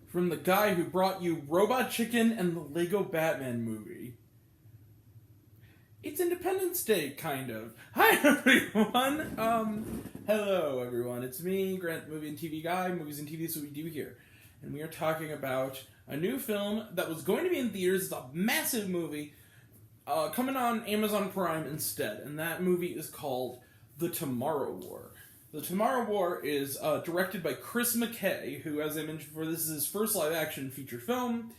from the guy who brought you Robot Chicken and the Lego Batman movie. It's Independence Day, kind of. Hi, everyone! Hello, everyone. It's me, Grant, the movie and TV guy. Movies and TV is what we do here. And we are talking about a new film that was going to be in theaters. It's a massive movie, coming on Amazon Prime instead. And that movie is called The Tomorrow War. The Tomorrow War is directed by Chris McKay, who, as I mentioned before, this is his first live-action feature film.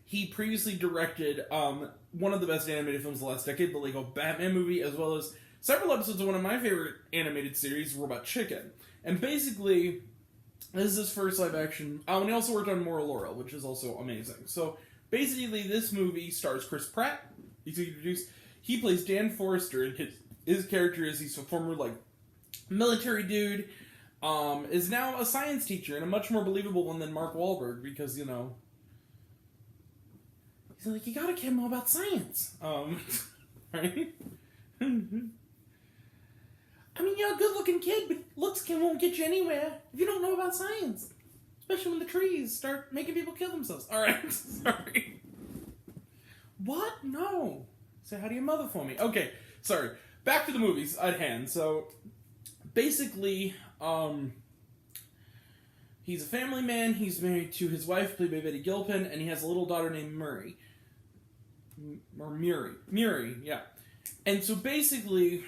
He previously directed one of the best animated films of the last decade, the Lego Batman movie, as well as several episodes of one of my favorite animated series, Robot Chicken. And basically, this is his first live-action. And he also worked on Moral Laurel, which is also amazing. So, basically, this movie stars Chris Pratt. He's introduced. He plays Dan Forrester, and his character is he's a former, military dude, is now a science teacher, and a much more believable one than Mark Wahlberg, because, he's like, you gotta care more about science. Right? I mean, you're a good-looking kid, but looks won't get you anywhere if you don't know about science. Especially when the trees start making people kill themselves. Alright, sorry. What? No. Say hi to your mother for me. Okay, sorry. Back to the movies at hand. So, basically, he's a family man. He's married to his wife, played by Betty Gilpin, and he has a little daughter named Murray. Murray, yeah. And so basically,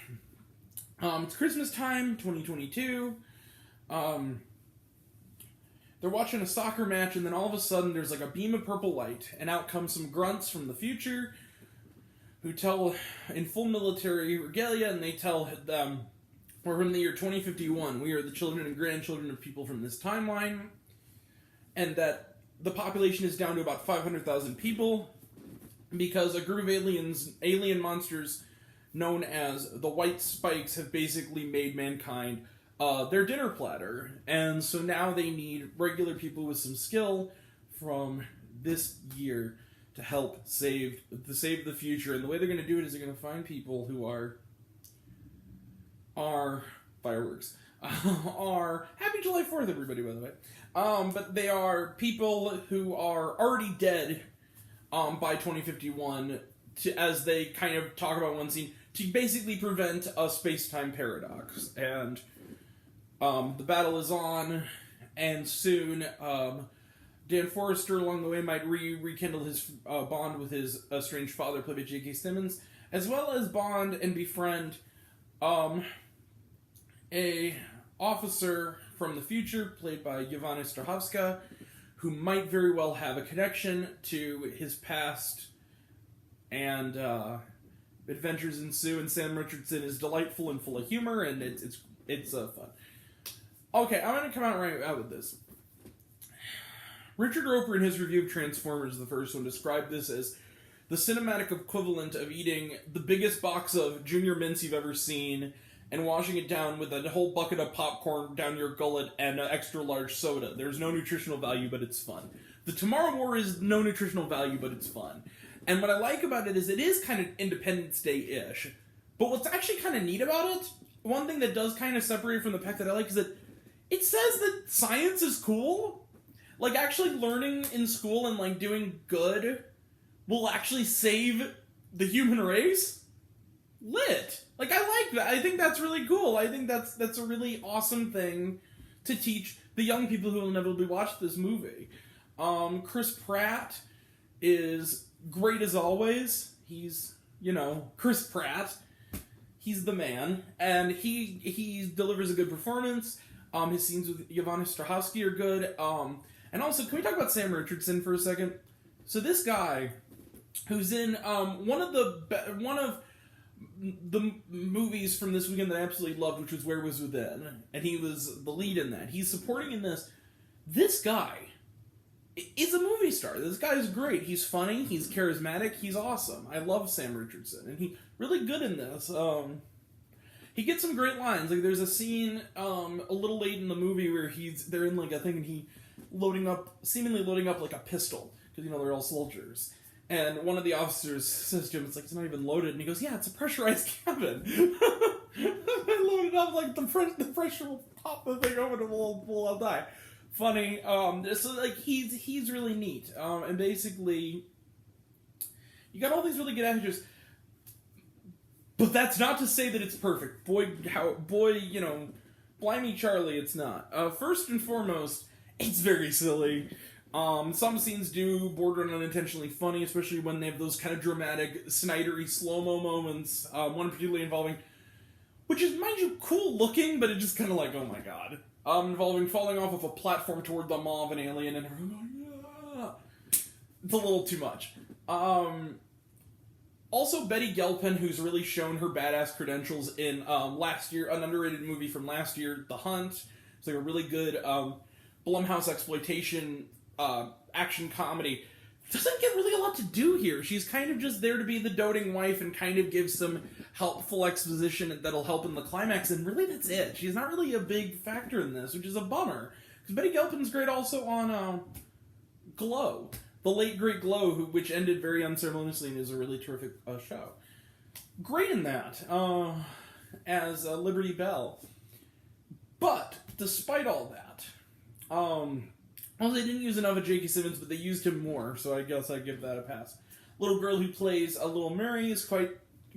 it's Christmas time, 2022. They're watching a soccer match, and then all of a sudden there's like a beam of purple light, and out comes some grunts from the future who tell, in full military regalia, and they tell them, we're from the year 2051. We are the children and grandchildren of people from this timeline, and that the population is down to about 500,000 people because a group of alien monsters known as the White Spikes have basically made mankind their dinner platter. And so now they need regular people with some skill from this year to help save the future. And the way they're going to do it is they're going to find people who are fireworks. Are Happy July 4th, everybody, by the way. But they are people who are already dead by 2051, as they kind of talk about one scene, to basically prevent a space-time paradox. And the battle is on, and soon Dan Forrester along the way might rekindle his bond with his estranged father, played by J.K. Simmons, as well as bond and befriend a officer from the future, played by Yvonne Strahovska, who might very well have a connection to his past, and adventures ensue, and Sam Richardson is delightful and full of humor, and it's fun. Okay, I'm going to come out right out with this. Richard Roper, in his review of Transformers, the first one, described this as the cinematic equivalent of eating the biggest box of Junior Mints you've ever seen and washing it down with a whole bucket of popcorn down your gullet and an extra large soda. There's no nutritional value, but it's fun. The Tomorrow War is no nutritional value, but it's fun. And what I like about it is kind of Independence Day-ish. But what's actually kind of neat about it, one thing that does kind of separate it from the pack that I like, is that it says that science is cool. Like, actually learning in school and, doing good will actually save the human race? Lit. I like that. I think that's really cool. I think that's a really awesome thing to teach the young people who will inevitably watch this movie. Chris Pratt is great as always. He's, Chris Pratt. He's the man. And he delivers a good performance. His scenes with Yvonne Strahovski are good. And also, can we talk about Sam Richardson for a second? So this guy, who's in one of the movies from this weekend that I absolutely loved, which was Where Was Within, and he was the lead in that. He's supporting in this. This guy is a movie star. This guy is great. He's funny. He's charismatic. He's awesome. I love Sam Richardson, and he's really good in this. He gets some great lines. There's a scene a little late in the movie where they're in a thing, and he seemingly loading up a pistol, because they're all soldiers. And one of the officers says to him, it's not even loaded. And he goes, yeah, it's a pressurized cabin. They load it up, the pressure will pop the thing open and we'll all die. funny. So like he's really neat. And basically, you got all these really good actors. But that's not to say that it's perfect. Boy, blimey Charlie, it's not. First and foremost, it's very silly. Some scenes do border on unintentionally funny, especially when they have those kind of dramatic, Snydery slow-mo moments. One particularly involving, which is, mind you, cool looking, but it's just kind of like, oh my god. Involving falling off of a platform toward the maw of an alien and her going, ah. It's a little too much. Also, Betty Gelpin, who's really shown her badass credentials in last year, an underrated movie from last year, The Hunt. It's like a really good Blumhouse exploitation action comedy. Doesn't get really a lot to do here. She's kind of just there to be the doting wife and kind of give some helpful exposition that'll help in the climax, and really that's it. She's not really a big factor in this, which is a bummer. Because Betty Gelpin's great also on Glow. The late great Glow, which ended very unceremoniously and is a really terrific show. Great in that, as Liberty Bell. But, despite all that, well, they didn't use enough of J.K. Simmons, but they used him more, so I guess I'd give that a pass. Little girl who plays a little Mary is quite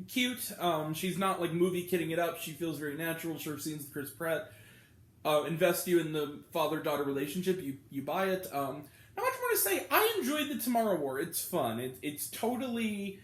cute. She's not, like, movie kidding it up. She feels very natural. Her scenes with Chris Pratt invest you in the father-daughter relationship. You buy it. Not much more to say. I enjoyed the Tomorrow War. It's fun. It's totally...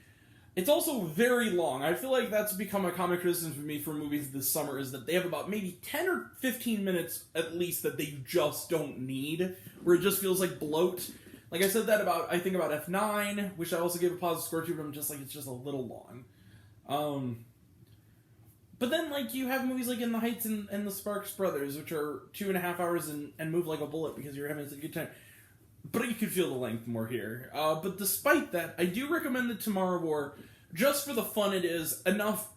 It's also very long. I feel like that's become a common criticism for me for movies this summer, is that they have about maybe 10 or 15 minutes at least that they just don't need, where it just feels like bloat. Like I said that about, I think about F9, which I also gave a positive score to, but I'm just like, it's just a little long. But then, like, you have movies like In the Heights and The Sparks Brothers, which are 2.5 hours and move like a bullet because you're having a good time. But you could feel the length more here. But despite that, I do recommend the Tomorrow War, just for the fun it is. Enough.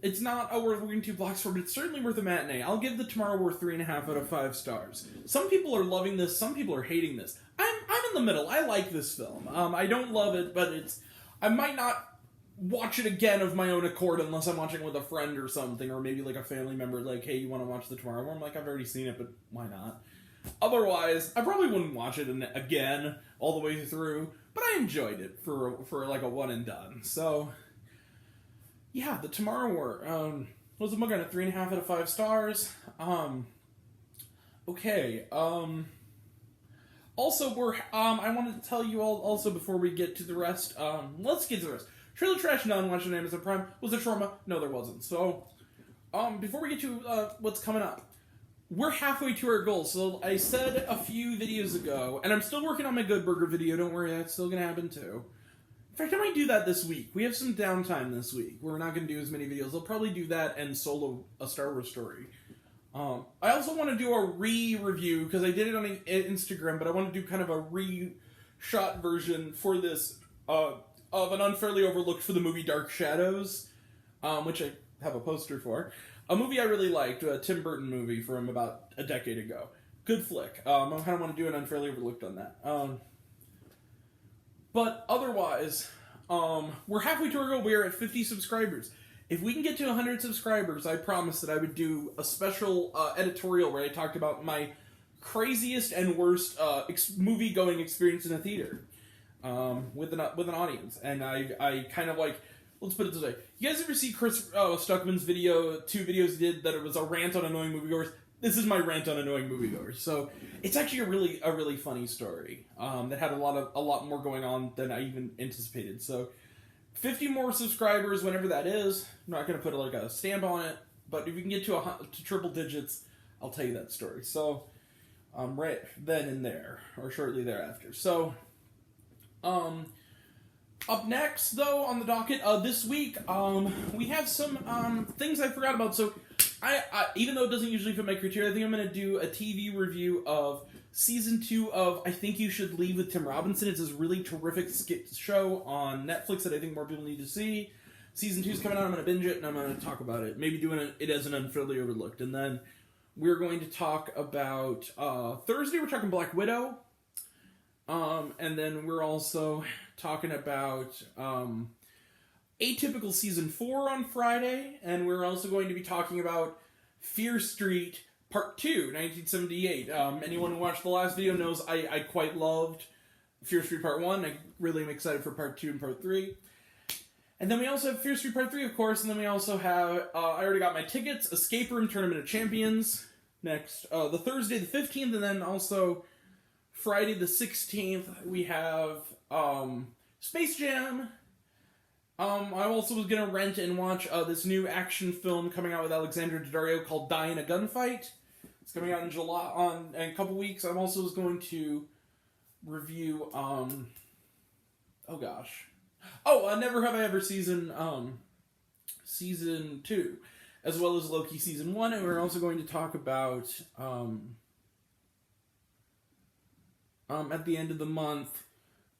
It's not worth waiting 2 blocks for, but it's certainly worth a matinee. I'll give the Tomorrow War 3.5 out of 5 stars. Some people are loving this, some people are hating this. I'm in the middle. I like this film. I don't love it, but I might not watch it again of my own accord unless I'm watching it with a friend or something, or maybe like a family member, like, hey, you want to watch the Tomorrow War? I'm like, I've already seen it, but why not? Otherwise, I probably wouldn't watch it again all the way through, but I enjoyed it for like a one and done. So, yeah, the Tomorrow War. Was the book on a 3.5 out of 5 stars? Okay. Also, I wanted to tell you all also before we get to the rest. Let's get to the rest. Trailer Trash None, watched on Amazon Prime. Was it trauma? No, there wasn't. So, before we get to what's coming up. We're halfway to our goal. So I said a few videos ago, and I'm still working on my Good Burger video, don't worry, that's still going to happen too. In fact, I might do that this week. We have some downtime this week. We're not going to do as many videos. I'll probably do that and solo a Star Wars story. I also want to do a re-review, because I did it on Instagram, but I want to do kind of a re-shot version for this, of an unfairly overlooked for the movie Dark Shadows, which I have a poster for. A movie I really liked, a Tim Burton movie from about a decade ago. Good flick. I kind of want to do an unfairly overlooked on that. But otherwise, we're halfway to our goal. We are at 50 subscribers. If we can get to 100 subscribers, I promised that I would do a special editorial where I talked about my craziest and worst movie-going experience in a theater with an audience. And I kind of like... Let's put it this way. You guys ever see Chris Stuckman's video, 2 videos he did, that it was a rant on annoying moviegoers? This is my rant on annoying moviegoers. So it's actually a really funny story that had a lot more going on than I even anticipated. So 50 more subscribers, whenever that is. I'm not going to put like a stamp on it, but if we can get to triple digits, I'll tell you that story. So right then and there, or shortly thereafter. So up next, though, on the docket, this week, we have some things I forgot about. So, I even though it doesn't usually fit my criteria, I think I'm going to do a TV review of Season 2 of I Think You Should Leave with Tim Robinson. It's this really terrific show on Netflix that I think more people need to see. Season 2 is coming out, I'm going to binge it, and I'm going to talk about it. Maybe doing it as an unfairly overlooked. And then we're going to talk about, Thursday, we're talking Black Widow. And then we're also talking about Atypical Season 4 on Friday, and we're also going to be talking about Fear Street Part 2, 1978. Anyone who watched the last video knows I quite loved Fear Street Part 1. I really am excited for Part 2 and Part 3. And then we also have Fear Street Part 3, of course, and then we also have, I already got my tickets, Escape Room Tournament of Champions, next, the Thursday the 15th, and then also Friday the 16th, we have, Space Jam. I also was gonna rent and watch, this new action film coming out with Alexandra Daddario called Die in a Gunfight. It's coming out in July, in a couple weeks. I'm also going to review, Never Have I Ever season 2, as well as Loki season 1, and we're also going to talk about, at the end of the month,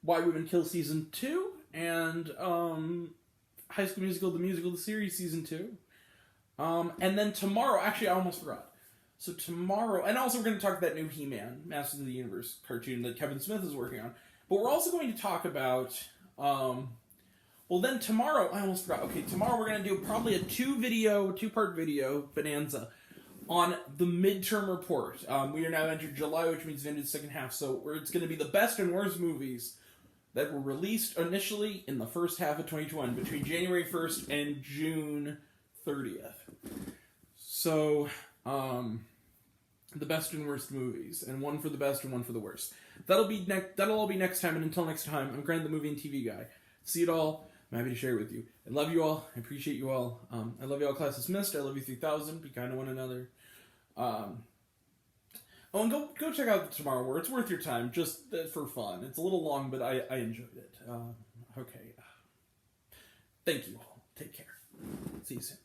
Why Women Kill season 2, and, High School Musical, the series season 2. And then tomorrow, actually I almost forgot. So tomorrow, and also we're going to talk about that new He-Man, Masters of the Universe cartoon that Kevin Smith is working on. But we're also going to talk about, then tomorrow, I almost forgot. Okay, tomorrow we're going to do probably a two-part video bonanza on the midterm report. We are now entered July, which means the end of the second half, so it's going to be the best and worst movies that were released initially in the first half of 2021, between January 1st and June 30th. So, the best and worst movies, and one for the best and one for the worst. That'll all be next time, and until next time, I'm Grant, the movie and TV guy. See it all. I'm happy to share it with you. I love you all. I appreciate you all. I love you all, class dismissed. I love you 3000. Be kind to one another. And go check out Tomorrow War. It's worth your time, just for fun. It's a little long, but I enjoyed it. Okay. Thank you all. Take care. See you soon.